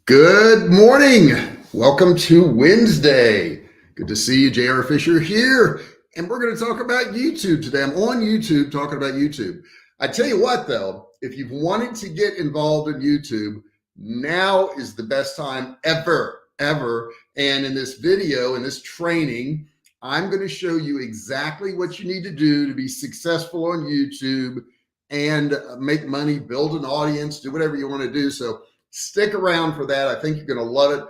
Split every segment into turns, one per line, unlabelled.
Good morning. Welcome to Wednesday. Good to see you, J.R. Fisher here. And we're going to talk about YouTube today. I'm on YouTube talking about YouTube. I tell you what, though, if you've wanted to get involved in YouTube, now is the best time ever. And in this video, in this training, I'm going to show you exactly what you need to do to be successful on YouTube and make money, build an audience, do whatever you want to do. So stick around for that. I think you're going to love it.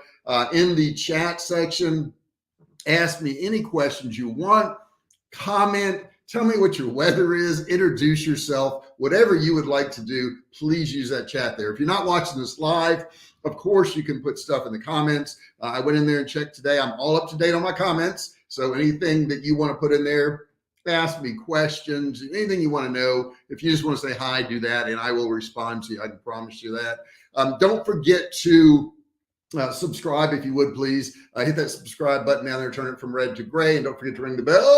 In the chat section, ask me any questions you want, comment, tell me what your weather is, introduce yourself, whatever you would like to do, please use that chat there. If you're not watching this live, of course, you can put stuff in the comments. I went in there and checked today. I'm all up to date on my comments. So anything that you want to put in there, ask me questions, anything you want to know. If you just want to say hi, do that, and I will respond to you. I can promise you that. Don't forget to subscribe if you would, please. Hit that subscribe button down there, turn it from red to gray, and don't forget to ring the bell.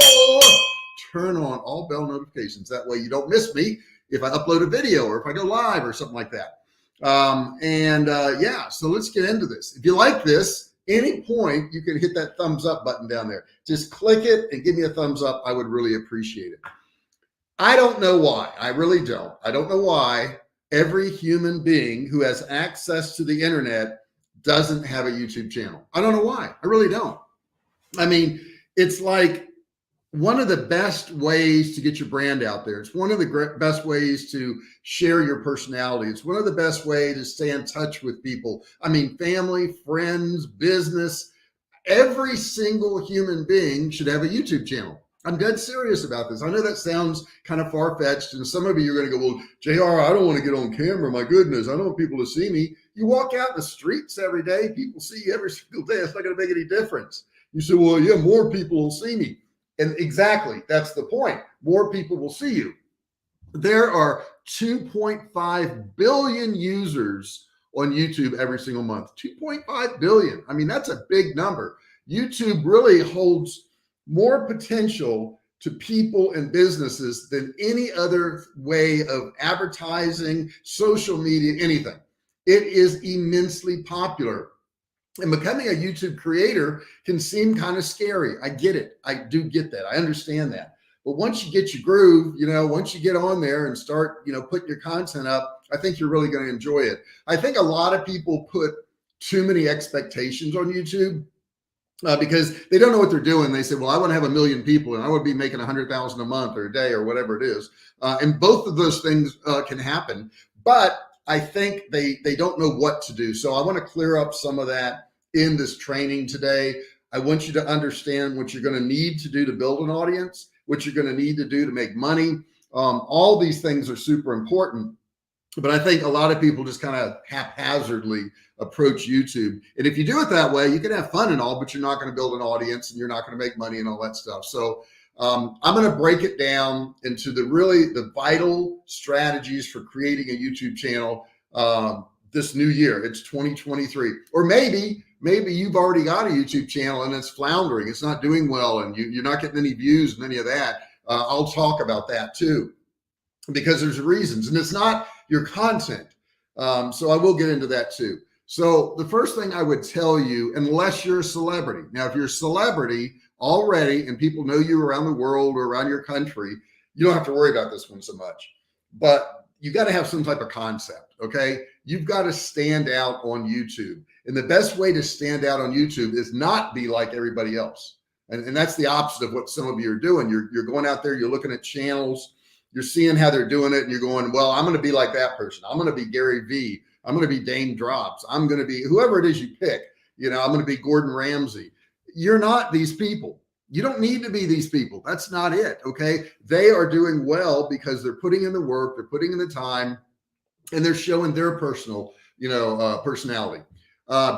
Turn on all bell notifications. That way you don't miss me if I upload a video or if I go live or something like that. Yeah, so let's get into this. If you like this, any point you can hit that thumbs up button down there. Just click it and give me a thumbs up. I would really appreciate it. I don't know why. I really don't. I don't know why every human being who has access to the internet doesn't have a YouTube channel. I don't know why. I really don't. I mean, it's like one of the best ways to get your brand out there. It's one of the best ways to share your personality. It's one of the best ways to stay in touch with people. I mean, family, friends, business, every single human being should have a YouTube channel. I'm dead serious about this. I know that sounds kind of far-fetched, and some of you are going to go, well, JR, I don't want to get on camera. My goodness, I don't want people to see me. You walk out in the streets every day, people see you every single day. It's not going to make any difference. You say, well, yeah, more people will see me. And exactly, that's the point. More people will see you. There are 2.5 billion users on YouTube every single month. 2.5 billion. I mean, that's a big number. YouTube really holds more potential to people and businesses than any other way of advertising, social media, anything. It is immensely popular. And becoming a YouTube creator can seem kind of scary. I get it. I do get that. I understand that. But once you get your groove, once you get on there and start, putting your content up, I think you're really going to enjoy it. I think a lot of people put too many expectations on YouTube. Because they don't know what they're doing. They say, well, I want to have 1 million people and I would be making 100,000 a month or a day or whatever it is. And both of those things can happen, but I think they don't know what to do. So I want to clear up some of that in this training today. I want you to understand what you're going to need to do to build an audience, what you're going to need to do to make money. All these things are super important. But I think a lot of people just kind of haphazardly approach YouTube. And if you do it that way, you can have fun and all, but you're not going to build an audience and you're not going to make money and all that stuff. So I'm going to break it down into the vital strategies for creating a YouTube channel this new year. It's 2023. Or maybe you've already got a YouTube channel and it's floundering. It's not doing well and you're not getting any views and any of that. I'll talk about that too, because there's reasons, and it's not your content. So I will get into that too. So the first thing I would tell you, unless you're a celebrity. Now, if you're a celebrity already and people know you around the world or around your country, you don't have to worry about this one so much, but you got to have some type of concept. Okay. You've got to stand out on YouTube. And the best way to stand out on YouTube is not be like everybody else. And that's the opposite of what some of you are doing. You're going out there, you're looking at channels, you're seeing how they're doing it, and you're going, well, I'm going to be like that person. I'm going to be Gary Vee. I'm going to be Dame Drops. I'm going to be whoever it is you pick. I'm going to be Gordon Ramsay. You're not these people. You don't need to be these people. That's not it. Okay. They are doing well because they're putting in the work, they're putting in the time, and they're showing their personal, personality.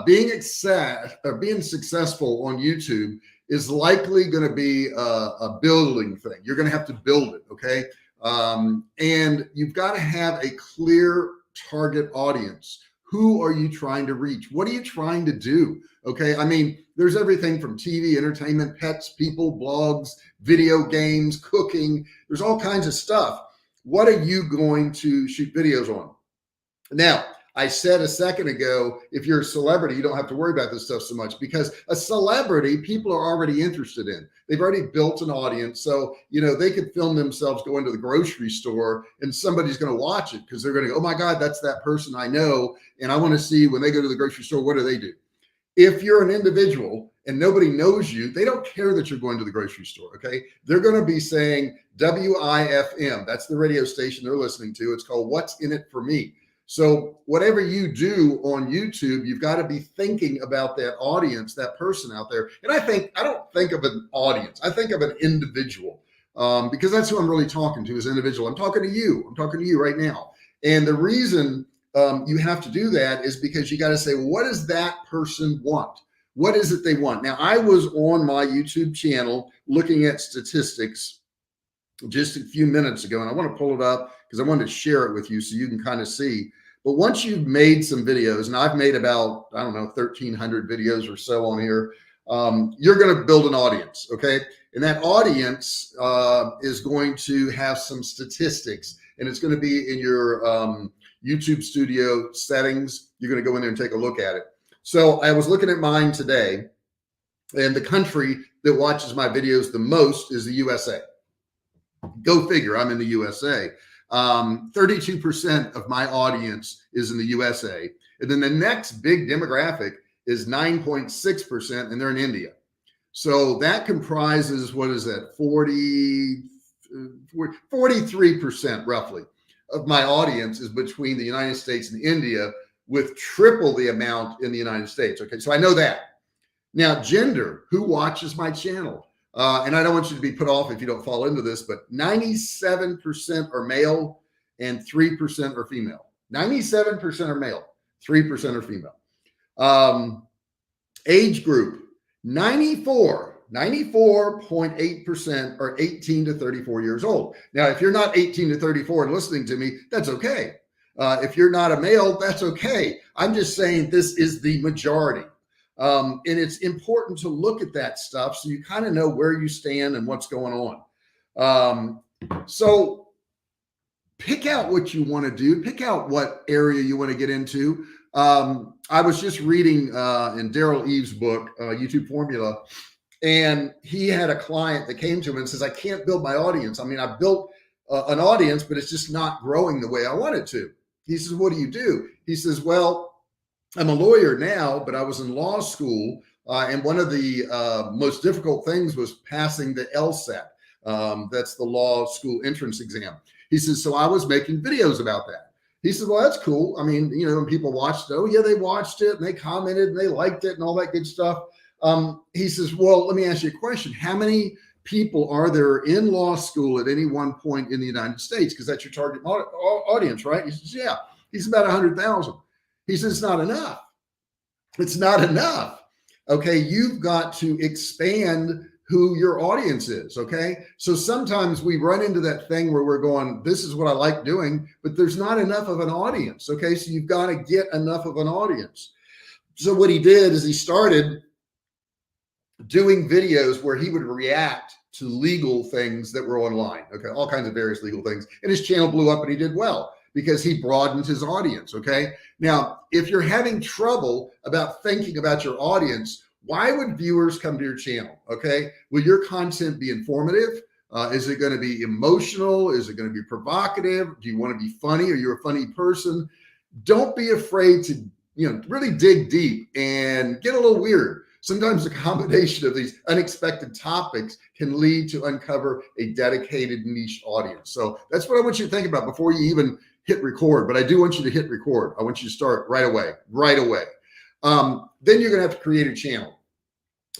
Being successful on YouTube is likely going to be a building thing. You're going to have to build it. Okay. And you've got to have a clear target audience. Who are you trying to reach? What are you trying to do? Okay. I mean, there's everything from TV, entertainment, pets, people, blogs, video games, cooking. There's all kinds of stuff. What are you going to shoot videos on? Now, I said a second ago, if you're a celebrity, you don't have to worry about this stuff so much, because a celebrity, people are already interested in. They've already built an audience. So, you know, they could film themselves going to the grocery store and somebody's going to watch it because they're going to go, oh my God, that's that person I know. And I want to see when they go to the grocery store, what do they do? If you're an individual and nobody knows you, they don't care that you're going to the grocery store, okay? They're going to be saying WIFM. That's the radio station they're listening to. It's called What's in It for Me. So whatever you do on YouTube, you've got to be thinking about that audience, that person out there. And I don't think of an audience. I think of an individual, because that's who I'm really talking to, is an individual. I'm talking to you. I'm talking to you right now. And the reason you have to do that is because you got to say, what does that person want? What is it they want? Now, I was on my YouTube channel looking at statistics just a few minutes ago, and I want to pull it up because I wanted to share it with you so you can kind of see. But once you've made some videos, and I've made about, I don't know, 1,300 videos or so on here, you're going to build an audience, okay? And that audience is going to have some statistics, and it's going to be in your YouTube studio settings. You're going to go in there and take a look at it. So I was looking at mine today, and the country that watches my videos the most is the USA. Go figure, I'm in the USA. 32% of my audience is in the USA. And then the next big demographic is 9.6%, and they're in India. So that comprises, what is that, 43% roughly of my audience is between the United States and India, with triple the amount in the United States. Okay, so I know that. Now, gender, who watches my channel? And I don't want you to be put off if you don't fall into this, but 97% are male and 3% are female. 97% are male, 3% are female. Age group, 94.8% are 18 to 34 years old. Now, if you're not 18 to 34 and listening to me, that's okay. If you're not a male, that's okay. I'm just saying this is the majority. And it's important to look at that stuff so you kind of know where you stand and what's going on. So pick out what you want to do. Pick out what area you want to get into. I was just reading in Daryl Eves' book, YouTube Formula, and he had a client that came to him and says, I can't build my audience. I mean, I built an audience, but it's just not growing the way I want it to. He says, what do? He says, well, I'm a lawyer now, but I was in law school. And one of the most difficult things was passing the LSAT. That's the law school entrance exam. He says, so I was making videos about that. He said, well, that's cool. I mean, you know, when people watched it, oh yeah, they watched it and they commented and they liked it and all that good stuff. He says, well, let me ask you a question. How many people are there in law school at any one point in the United States? Because that's your target audience, right? He says, yeah. He's about 100,000. He says, it's not enough. It's not enough. Okay. You've got to expand who your audience is. Okay. So sometimes we run into that thing where we're going, this is what I like doing, but there's not enough of an audience. Okay. So you've got to get enough of an audience. So what he did is he started doing videos where he would react to legal things that were online. Okay. All kinds of various legal things. And his channel blew up and he did well because he broadened his audience. Okay. Now, if you're having trouble about thinking about your audience, why would viewers come to your channel? Okay. Will your content be informative? Is it going to be emotional? Is it going to be provocative? Do you want to be funny? Are you a funny person? Don't be afraid to, really dig deep and get a little weird. Sometimes the combination of these unexpected topics can lead to uncover a dedicated niche audience. So that's what I want you to think about before you even hit record. But I do want you to hit record. I want you to start right away. Then you're going to have to create a channel.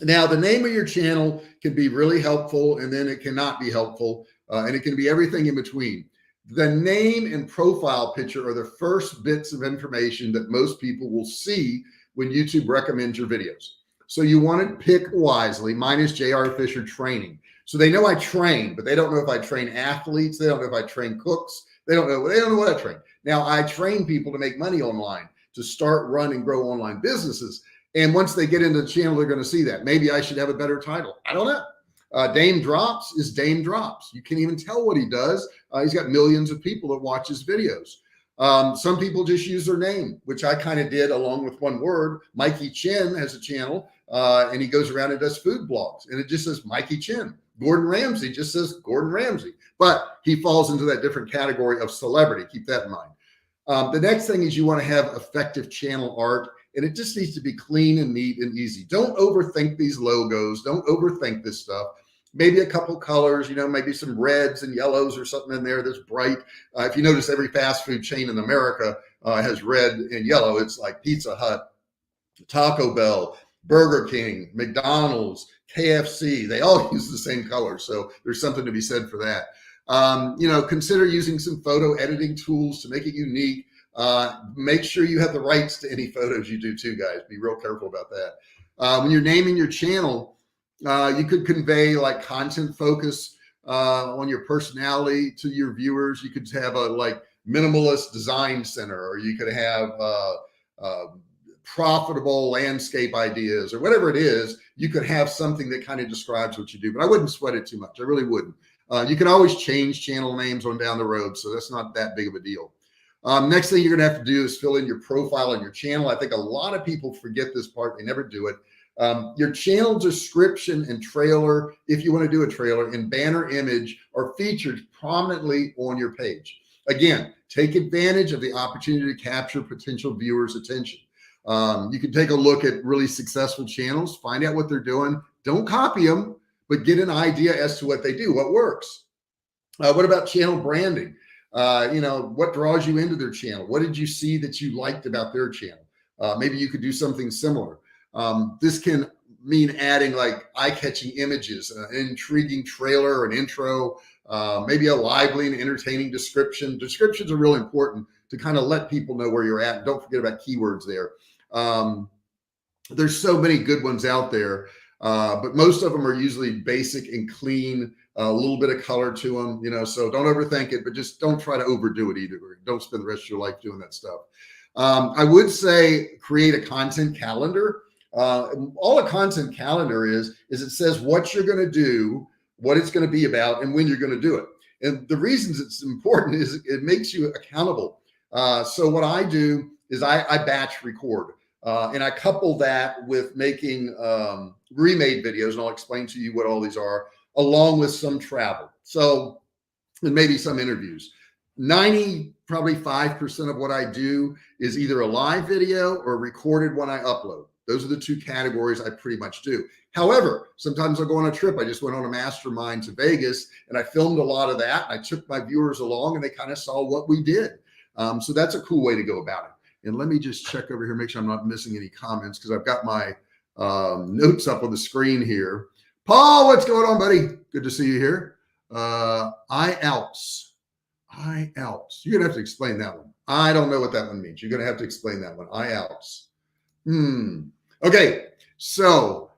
Now, the name of your channel can be really helpful, and then it cannot be helpful, and it can be everything in between. The name and profile picture are the first bits of information that most people will see when YouTube recommends your videos. So you want to pick wisely. Mine is J.R. Fisher Training. So they know I train, but they don't know if I train athletes. They don't know if I train cooks. They don't know what I train. Now, I train people to make money online, to start, run, and grow online businesses. And once they get into the channel, they're going to see that. Maybe I should have a better title. I don't know. Dame Drops is Dame Drops. You can't even tell what he does. He's got millions of people that watch his videos. Some people just use their name, which I kind of did along with one word. Mikey Chin has a channel and he goes around and does food blogs and it just says Mikey Chin. Gordon Ramsay just says Gordon Ramsay, but he falls into that different category of celebrity. Keep that in mind. The next thing is you want to have effective channel art, and it just needs to be clean and neat and easy. Don't overthink these logos. Don't overthink this stuff. Maybe a couple colors, maybe some reds and yellows or something in there that's bright. If you notice, every fast food chain in America has red and yellow. It's like Pizza Hut, Taco Bell, Burger King, McDonald's, KFC. They all use the same color. So there's something to be said for that. Consider using some photo editing tools to make it unique. Make sure you have the rights to any photos you do too, guys. Be real careful about that. When you're naming your channel, you could convey like content focus on your personality to your viewers. You could have a like minimalist design center, or you could have profitable landscape ideas, or whatever it is. You could have something that kind of describes what you do, but I wouldn't sweat it too much. I really wouldn't. You can always change channel names on down the road, so that's not that big of a deal. Next thing you're going to have to do is fill in your profile on your channel. I think a lot of people forget this part. They never do it. Your channel description and trailer, if you want to do a trailer, and banner image are featured prominently on your page. Again, take advantage of the opportunity to capture potential viewers' attention. You can take a look at really successful channels, find out what they're doing. Don't copy them, but get an idea as to what they do, what works. What about channel branding? What draws you into their channel? What did you see that you liked about their channel? Maybe you could do something similar. This can mean adding like eye-catching images, an intriguing trailer, an intro, maybe a lively and entertaining description. Descriptions are really important to kind of let people know where you're at. Don't forget about keywords there. There's so many good ones out there, but most of them are usually basic and clean, a little bit of color to them, so don't overthink it, but just don't try to overdo it either. Don't spend the rest of your life doing that stuff. I would say create a content calendar. All a content calendar is it says what you're going to do, what it's going to be about, and when you're going to do it. And the reasons it's important is it makes you accountable. So what I do is I batch record, and I couple that with making remade videos, and I'll explain to you what all these are, along with some travel. So, and maybe some interviews. Probably 5% of what I do is either a live video or recorded when I upload. Those are the two categories I pretty much do. However, sometimes I'll go on a trip. I just went on a mastermind to Vegas and I filmed a lot of that. I took my viewers along and they kind of saw what we did. So that's a cool way to go about it. And let me just check over here, make sure I'm not missing any comments, because I've got my notes up on the screen here. Paul, what's going on, buddy? Good to see you here. IELTS. IELTS. You're going to have to explain that one. I don't know what that one means. You're going to have to explain that one. IELTS. Okay. So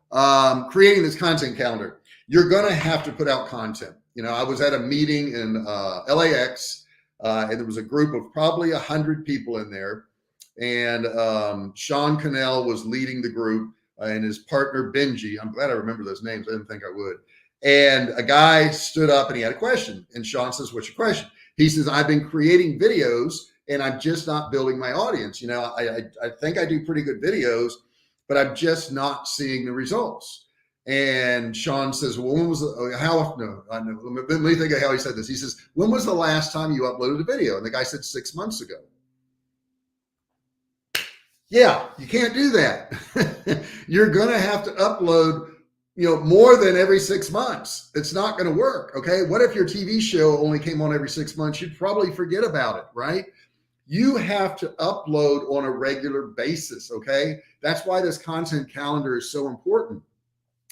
creating this content calendar, you're going to have to put out content. I was at a meeting in LAX, and there was a group of probably 100 people in there. And Sean Cannell was leading the group, and his partner, Benji. I'm glad I remember those names. I didn't think I would. And a guy stood up and he had a question. And Sean says, "What's your question?" He says, "I've been creating videos and I'm just not building my audience. I think I do pretty good videos, but I'm just not seeing the results." And Sean says, "Well, when was let me think of how he said this." He says, "When was the last time you uploaded a video?" And the guy said 6 months ago. Yeah, you can't do that. You're going to have to upload, more than every 6 months. It's not going to work. Okay. What if your TV show only came on every 6 months? You'd probably forget about it, right? You have to upload on a regular basis. Okay. That's why this content calendar is so important.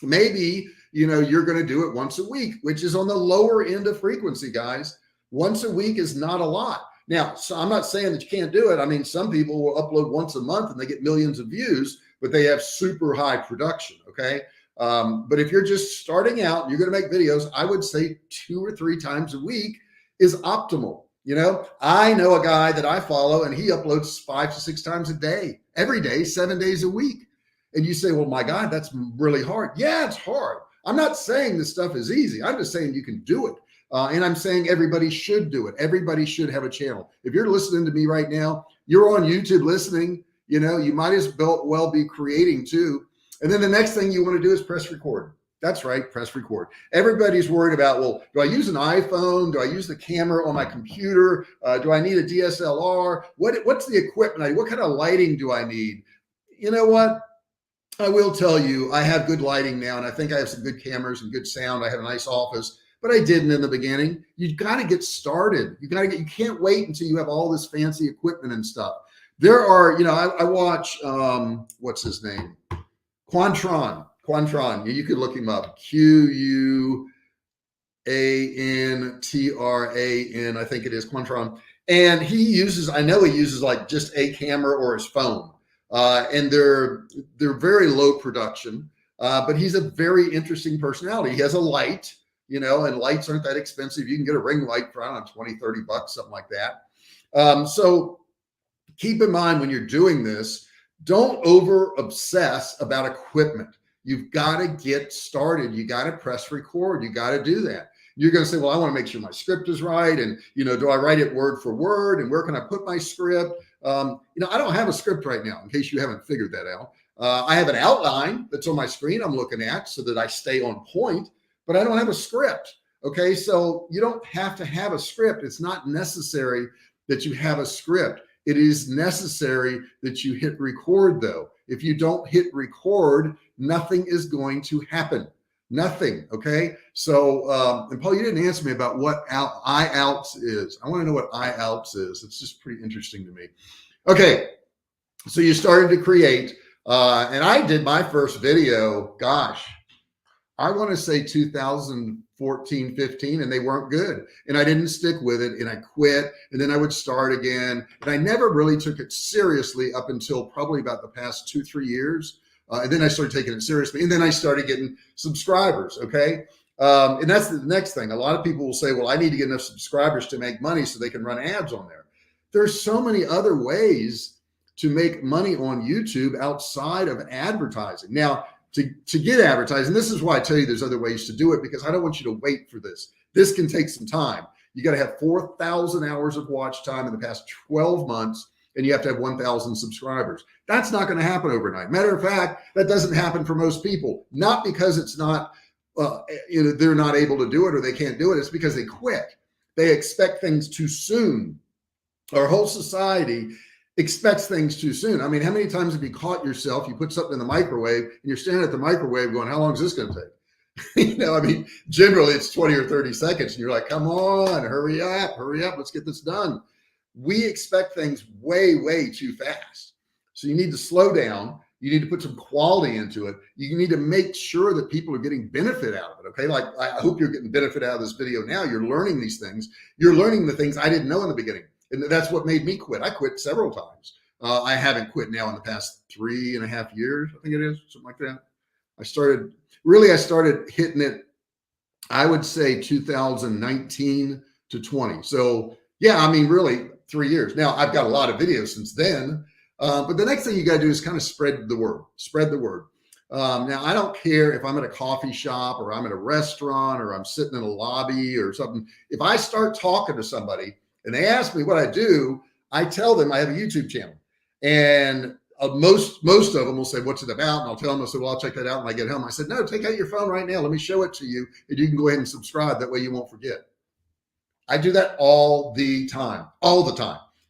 Maybe, you're going to do it once a week, which is on the lower end of frequency, guys. Once a week is not a lot. Now, so I'm not saying that you can't do it. I mean, some people will upload once a month and they get millions of views, but they have super high production. Okay. But if you're just starting out, and you're going to make videos, I would say 2 or 3 times a week is optimal. I know a guy that I follow and he uploads 5 to 6 times a day, every day, 7 days a week. And you say, "Well, my God, that's really hard." Yeah, it's hard. I'm not saying this stuff is easy. I'm just saying you can do it. And I'm saying everybody should do it. Everybody should have a channel. If you're listening to me right now, you're on YouTube listening, you know, you might as well be creating too. And then the next thing you want to do is press record. That's right, press record. Everybody's worried about, well, do I use an iPhone? Do I use the camera on my computer? Do I need a DSLR? What's the equipment? What kind of lighting do I need? You know what? I will tell you, I have good lighting now, and I think I have some good cameras and good sound. I have a nice office, but I didn't in the beginning. You got to get started. You can't wait until you have all this fancy equipment and stuff. There are, you know, I watch, what's his name? Quantron. You could look him up. Quantran. I think it is Quantron. And he uses, I know he uses like just a camera or his phone. And they're very low production, but he's a very interesting personality. He has a light, you know, and lights aren't that expensive. You can get a ring light for, I don't know, 20, 30 bucks, something like that. So keep in mind when you're doing this, don't over obsess about equipment. You've got to get started. You got to press record. You got to do that. You're going to say, well, I want to make sure my script is right. And, you know, do I write it word for word? And where can I put my script? You know, I don't have a script right now, in case you haven't figured that out. I have an outline that's on my screen I'm looking at so that I stay on point, but I don't have a script. Okay. So you don't have to have a script. It's not necessary that you have a script. It is necessary that you hit record though. If you don't hit record, nothing is going to happen. Nothing. Okay. So, and Paul, you didn't answer me about what IALTS is. I want to know what IALTS is. It's just pretty interesting to me. Okay. So you started to create, and I did my first video, gosh, I want to say 2014, 15, and they weren't good. And I didn't stick with it and I quit, and then I would start again. And I never really took it seriously up until probably about the past 2-3 years. And then I started taking it seriously, and then I started getting subscribers. Okay. And that's the next thing. A lot of people will say, well, I need to get enough subscribers to make money so they can run ads on there. There's so many other ways to make money on YouTube outside of advertising. Now, to get advertising, this is why I tell you there's other ways to do it, because I don't want you to wait for this. This can take some time. You got to have 4,000 hours of watch time in the past 12 months, and you have to have 1,000 subscribers. That's not going to happen overnight. Matter of fact, that doesn't happen for most people, not because it's not, you know, they're not able to do it or they can't do it. It's because they quit. They expect things too soon. Our whole society expects things too soon. I mean, how many times have you caught yourself, you put something in the microwave and you're standing at the microwave going, how long is this going to take? You know, I mean, generally it's 20 or 30 seconds and you're like, come on, hurry up, let's get this done. We expect things way, way too fast. So you need to slow down. You need to put some quality into it. You need to make sure that people are getting benefit out of it. Okay. Like, I hope you're getting benefit out of this video now. You're learning these things. You're learning the things I didn't know in the beginning. And that's what made me quit. I quit several times. I haven't quit now in the past 3.5 years. I think it is something like that. I started hitting it, I would say 2019 to 20. So yeah, I mean, really 3 years. Now I've got a lot of videos since then. But the next thing you got to do is kind of spread the word, now, I don't care if I'm at a coffee shop or I'm at a restaurant or I'm sitting in a lobby or something. If I start talking to somebody and they ask me what I do, I tell them I have a YouTube channel. And most of them will say, what's it about? And I'll tell them, I said, well, I'll check that out when I get home. I said, no, take out your phone right now. Let me show it to you. And you can go ahead and subscribe. That way you won't forget. I do that all the time.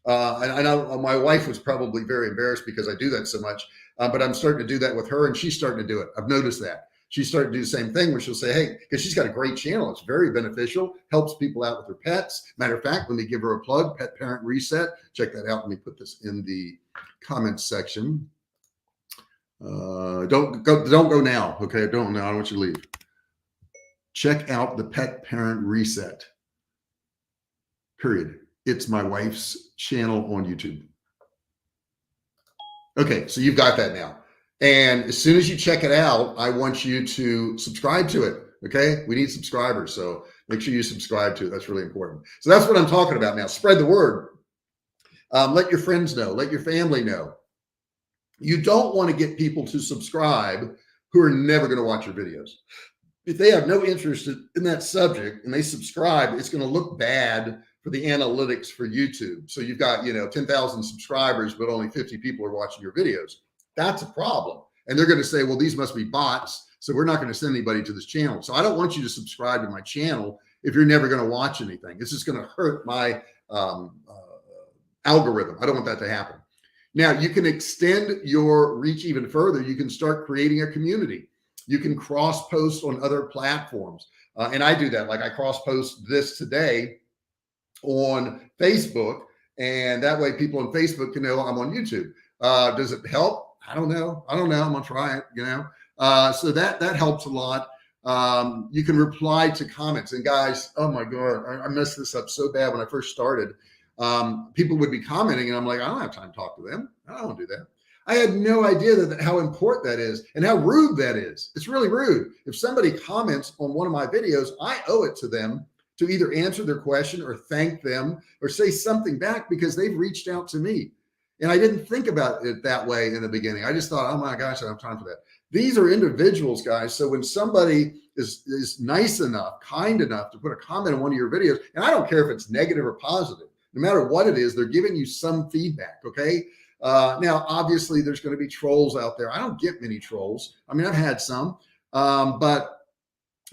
And I know my wife was probably very embarrassed because I do that so much, but I'm starting to do that with her and she's starting to do it. I've noticed that. She's starting to do the same thing where she'll say, hey, because she's got a great channel. It's very beneficial, helps people out with their pets. Matter of fact, let me give her a plug, Pet Parent Reset. Check that out. Let me put this in the comments section. Don't go now. Okay, don't now. I don't want you to leave. Check out the Pet Parent Reset. Period. It's my wife's channel on YouTube. Okay, so you've got that now. And as soon as you check it out, I want you to subscribe to it. Okay, we need subscribers. So make sure you subscribe to it. That's really important. So that's what I'm talking about now. Spread the word. Let your friends know. Let your family know. You don't want to get people to subscribe who are never going to watch your videos. if they have no interest in that subject and they subscribe, it's going to look bad for the analytics for YouTube. So you've got, 10,000 subscribers, but only 50 people are watching your videos. That's a problem. And they're going to say, well, these must be bots, so we're not going to send anybody to this channel. So I don't want you to subscribe to my channel if you're never going to watch anything. This is going to hurt my algorithm. I don't want that to happen. Now, you can extend your reach even further. You can start creating a community. You can cross post on other platforms. And I do that. Like I cross post this today on Facebook, and that way people on Facebook can know I'm on YouTube. Does it help? I don't know. I'm gonna try it, so that helps a lot. You can reply to comments, and guys, oh my God, I messed this up so bad when I first started. People would be commenting and I'm like, I don't have time to talk to them. I don't want to do that. I had no idea how important that is and how rude that is. It's really rude. If somebody comments on one of my videos, I owe it to them to either answer their question or thank them or say something back because they've reached out to me. And I didn't think about it that way in the beginning. I just thought, oh my gosh, I don't have time for that. These are individuals, guys. So when somebody is nice enough, kind enough to put a comment on one of your videos, and I don't care if it's negative or positive, no matter what it is, they're giving you some feedback, okay? Now, obviously, there's going to be trolls out there. I don't get many trolls. I mean, I've had some, but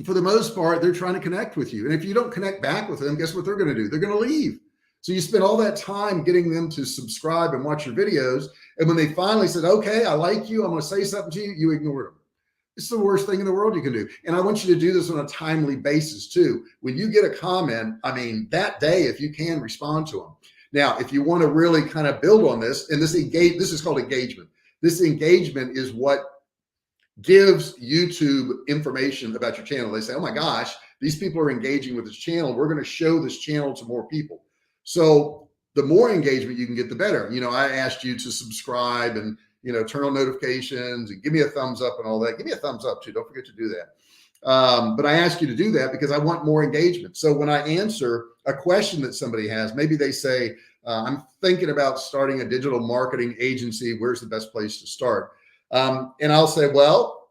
for the most part, they're trying to connect with you. And if you don't connect back with them, guess what they're going to do? They're going to leave. So you spend all that time getting them to subscribe and watch your videos. And when they finally said, okay, I like you, I'm going to say something to you, you ignored them. It's the worst thing in the world you can do. And I want you to do this on a timely basis too. When you get a comment, I mean, that day, if you can, respond to them. Now, if you want to really kind of build on this, and this is called engagement. This engagement is what gives YouTube information about your channel. They say, oh my gosh, these people are engaging with this channel. We're going to show this channel to more people. So the more engagement you can get, the better. I asked you to subscribe and, turn on notifications and give me a thumbs up and all that. Give me a thumbs up too. Don't forget to do that. But I ask you to do that because I want more engagement. So when I answer a question that somebody has, maybe they say, I'm thinking about starting a digital marketing agency. Where's the best place to start? And I'll say, well,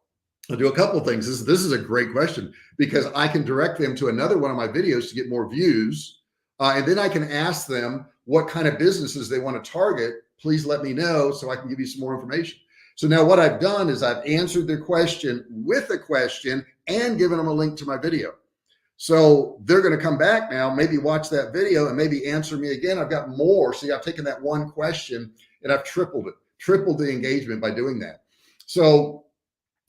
I'll do a couple of things. This is a great question because I can direct them to another one of my videos to get more views. And then I can ask them what kind of businesses they want to target. Please let me know so I can give you some more information. So now what I've done is I've answered their question with a question and given them a link to my video. So they're going to come back now, maybe watch that video and maybe answer me again. I've got more. See, I've taken that one question and I've tripled the engagement by doing that. So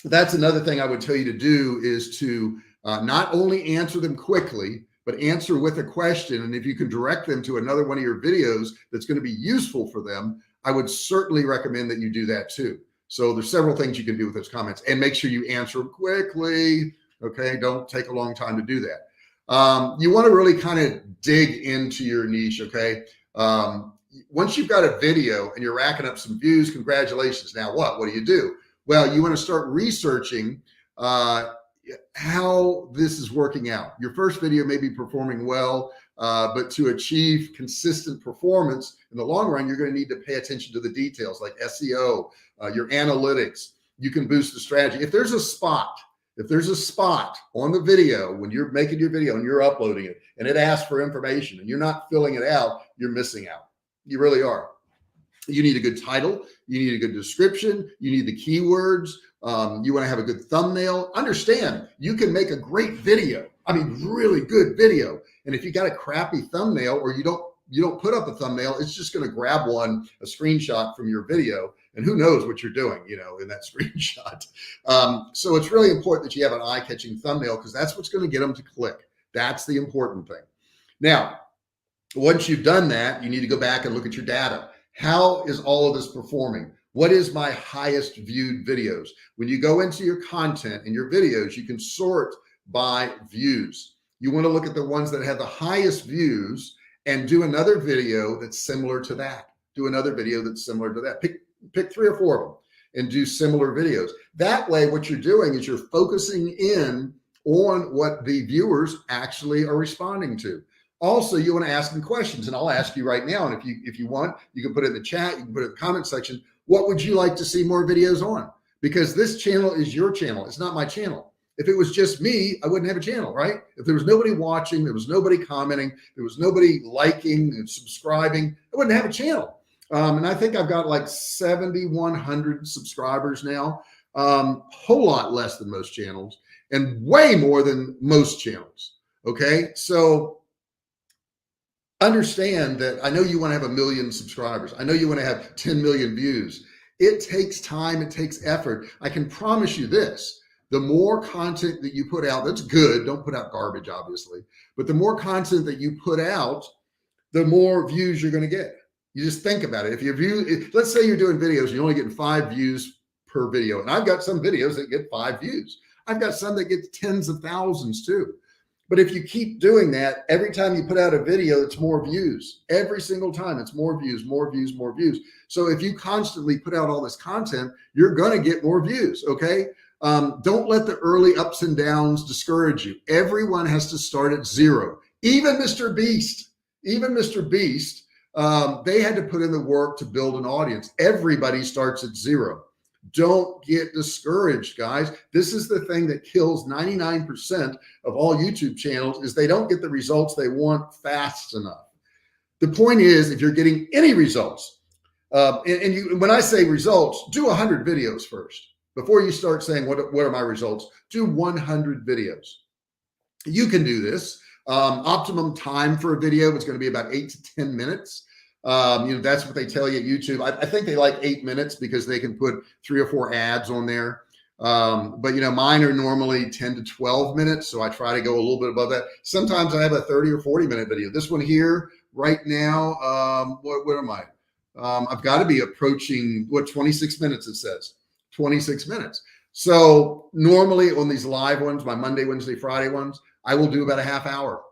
that's another thing I would tell you to do is to not only answer them quickly, but answer with a question. And if you can direct them to another one of your videos that's going to be useful for them, I would certainly recommend that you do that too. So there's several things you can do with those comments and make sure you answer them quickly. Okay. Don't take a long time to do that. You want to really kind of dig into your niche. Okay. Once you've got a video and you're racking up some views, congratulations. Now what do you do? Well, you want to start researching, how this is working out. Your first video may be performing well, but to achieve consistent performance in the long run, you're going to need to pay attention to the details like SEO, your analytics. You can boost the strategy. If there's a spot on the video when you're making your video and you're uploading it and it asks for information and you're not filling it out, you're missing out. You really are. You need a good title. You need a good description. You need the keywords. You want to have a good thumbnail. Understand, you can make a great video. I mean, really good video. And if you got a crappy thumbnail or you don't put up a thumbnail, it's just going to grab a screenshot from your video. And who knows what you're doing, in that screenshot. So it's really important that you have an eye-catching thumbnail because that's what's going to get them to click. That's the important thing. Now, once you've done that, you need to go back and look at your data. How is all of this performing? What is my highest viewed videos? When you go into your content and your videos, you can sort by views. You want to look at the ones that have the highest views and do another video that's similar to that. Do another video that's similar to that. Pick 3 or 4 of them and do similar videos. That way, what you're doing is you're focusing in on what the viewers actually are responding to. Also, you want to ask them questions, and I'll ask you right now. And if you want, you can put it in the chat, you can put it in the comment section. What would you like to see more videos on? Because this channel is your channel. It's not my channel. If it was just me, I wouldn't have a channel, right? If there was nobody watching, there was nobody commenting, there was nobody liking and subscribing, I wouldn't have a channel. And I think I've got like 7,100 subscribers now, whole lot less than most channels and way more than most channels. Okay. So understand that I know you want to have 1 million subscribers. I know you want to have 10 million views. It takes time. It takes effort. I can promise you this. The more content that you put out, that's good. Don't put out garbage, obviously, but the more content that you put out, the more views you're going to get. You just think about it. If you view, let's say you're doing videos, you're only getting 5 views per video. And I've got some videos that get 5 views. I've got some that get tens of thousands too. But if you keep doing that, every time you put out a video, it's more views. Every single time it's more views, more views, more views. So if you constantly put out all this content, you're going to get more views. Okay. Don't let the early ups and downs discourage you. Everyone has to start at 0. Even Mr. Beast, they had to put in the work to build an audience. Everybody starts at 0. Don't get discouraged, guys. This is the thing that kills 99% of all YouTube channels, is they don't get the results they want fast enough. The point is, if you're getting any results, when I say results, do 100 videos first. Before you start saying, what are my results? Do 100 videos. You can do this. Optimum time for a video is going to be about 8 to 10 minutes. That's what they tell you at YouTube. I think they like 8 minutes because they can put 3 or 4 ads on there. But mine are normally 10 to 12 minutes. So I try to go a little bit above that. Sometimes I have a 30 or 40 minute video. This one here right now, what am I? I've got to be approaching 26 minutes it says. 26 minutes. So normally on these live ones, my Monday, Wednesday, Friday ones, I will do about a half hour.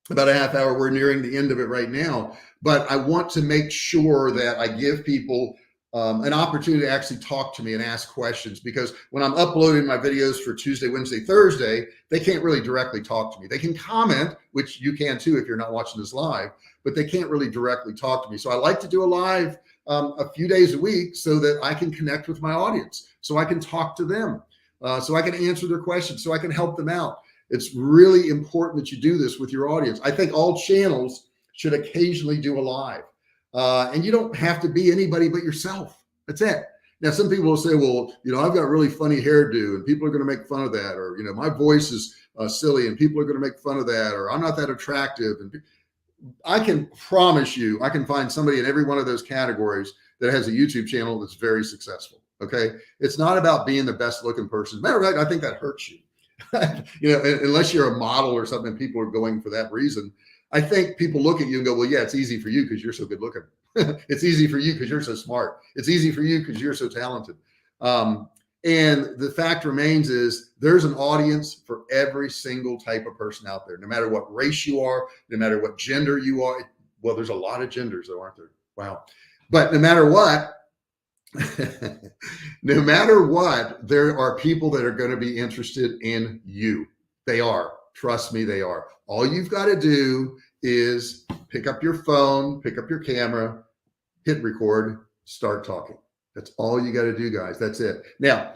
We're nearing the end of it right now, but I want to make sure that I give people an opportunity to actually talk to me and ask questions, because when I'm uploading my videos for Tuesday, Wednesday, Thursday, they can't really directly talk to me. They can comment, which you can too if you're not watching this live, but they can't really directly talk to me. So I like to do a live a few days a week so that I can connect with my audience, so I can talk to them, so I can answer their questions, so I can help them out. It's really important that you do this with your audience. I think all channels should occasionally do a live, and you don't have to be anybody but yourself. That's it. Now, some people will say, well, I've got really funny hairdo and people are going to make fun of that. Or, my voice is silly and people are going to make fun of that. Or I'm not that attractive. And I can promise you, I can find somebody in every one of those categories that has a YouTube channel that's very successful. Okay. It's not about being the best looking person. As a matter of fact, I think that hurts you. Unless you're a model or something, people are going for that reason. I think people look at you and go, well, yeah, it's easy for you because you're so good looking. It's easy for you because you're so smart. It's easy for you because you're so talented. And the fact remains is there's an audience for every single type of person out there, no matter what race you are, no matter what gender you are. Well, there's a lot of genders though, aren't there? Wow. But no matter what, no matter what, there are people that are going to be interested in you. They are. Trust me, they are. All you've got to do is pick up your phone, pick up your camera, hit record, start talking. That's all you got to do, guys. That's it. Now,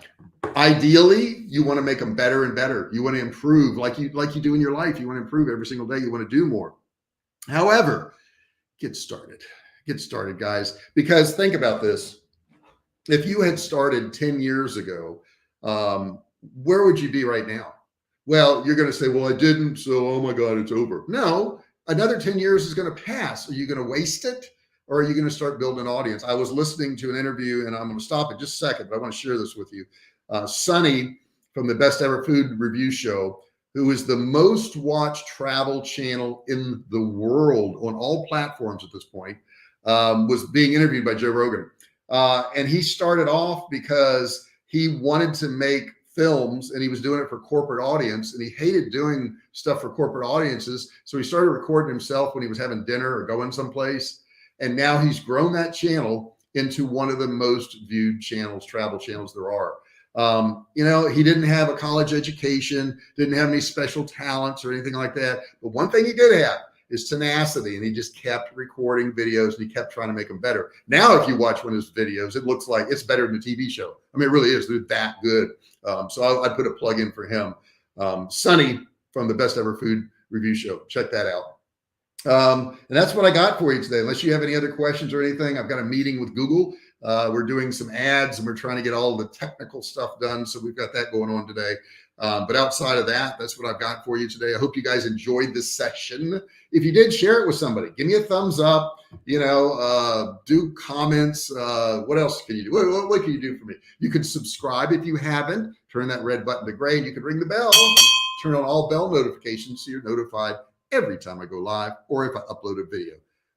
ideally, you want to make them better and better. You want to improve like you do in your life. You want to improve every single day. You want to do more. However, get started. Get started, guys. Because think about this. If you had started 10 years ago, where would you be right now? Well, you're going to say, well, I didn't. So, oh my God, it's over. No, another 10 years is going to pass. Are you going to waste it? Or are you going to start building an audience? I was listening to an interview, and I'm going to stop it just a second, but I want to share this with you. Sonny from the Best Ever Food Review Show, who is the most watched travel channel in the world on all platforms at this point, was being interviewed by Joe Rogan. And he started off because he wanted to make films and he was doing it for corporate audience, and he hated doing stuff for corporate audiences. So he started recording himself when he was having dinner or going someplace. And now he's grown that channel into one of the most viewed channels, travel channels there are. He didn't have a college education, didn't have any special talents or anything like that. But one thing he did have, is tenacity. And he just kept recording videos and he kept trying to make them better. Now, if you watch one of his videos, it looks like it's better than a TV show. I mean, it really is. They're that good. So I put a plug in for him. Sonny from the Best Ever Food Review Show. Check that out. And that's what I got for you today. Unless you have any other questions or anything, I've got a meeting with Google. We're doing some ads and we're trying to get all the technical stuff done. So we've got that going on today. But outside of that, that's what I've got for you today. I hope you guys enjoyed this session. If you did, share it with somebody. Give me a thumbs up, do comments. What else can you do? What can you do for me? You can subscribe if you haven't. Turn that red button to gray and you can ring the bell. Turn on all bell notifications so you're notified every time I go live or if I upload a video.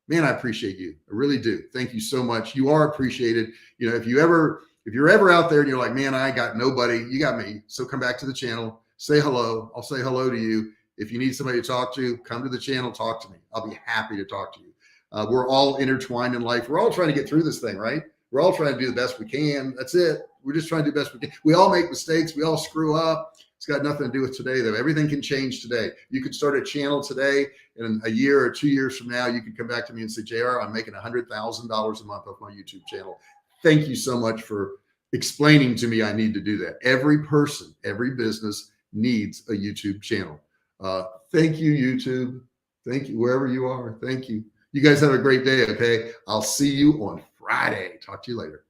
Man, I appreciate you. I really do. Thank you so much. You are appreciated. If you're ever out there and you're like, man, I got nobody, you got me. So come back to the channel, say hello. I'll say hello to you. If you need somebody to talk to, come to the channel, talk to me. I'll be happy to talk to you. We're all intertwined in life. We're all trying to get through this thing, right? We're all trying to do the best we can. That's it. We're just trying to do the best we can. We all make mistakes. We all screw up. It's got nothing to do with today, though. Everything can change today. You could start a channel today, and a year or 2 years from now, you could come back to me and say, JR, I'm making $100,000 a month off my YouTube channel. Thank you so much for explaining to me I need to do that. Every person, every business needs a YouTube channel. Thank you, YouTube. Thank you, wherever you are. Thank you. You guys have a great day, okay? I'll see you on Friday. Talk to you later.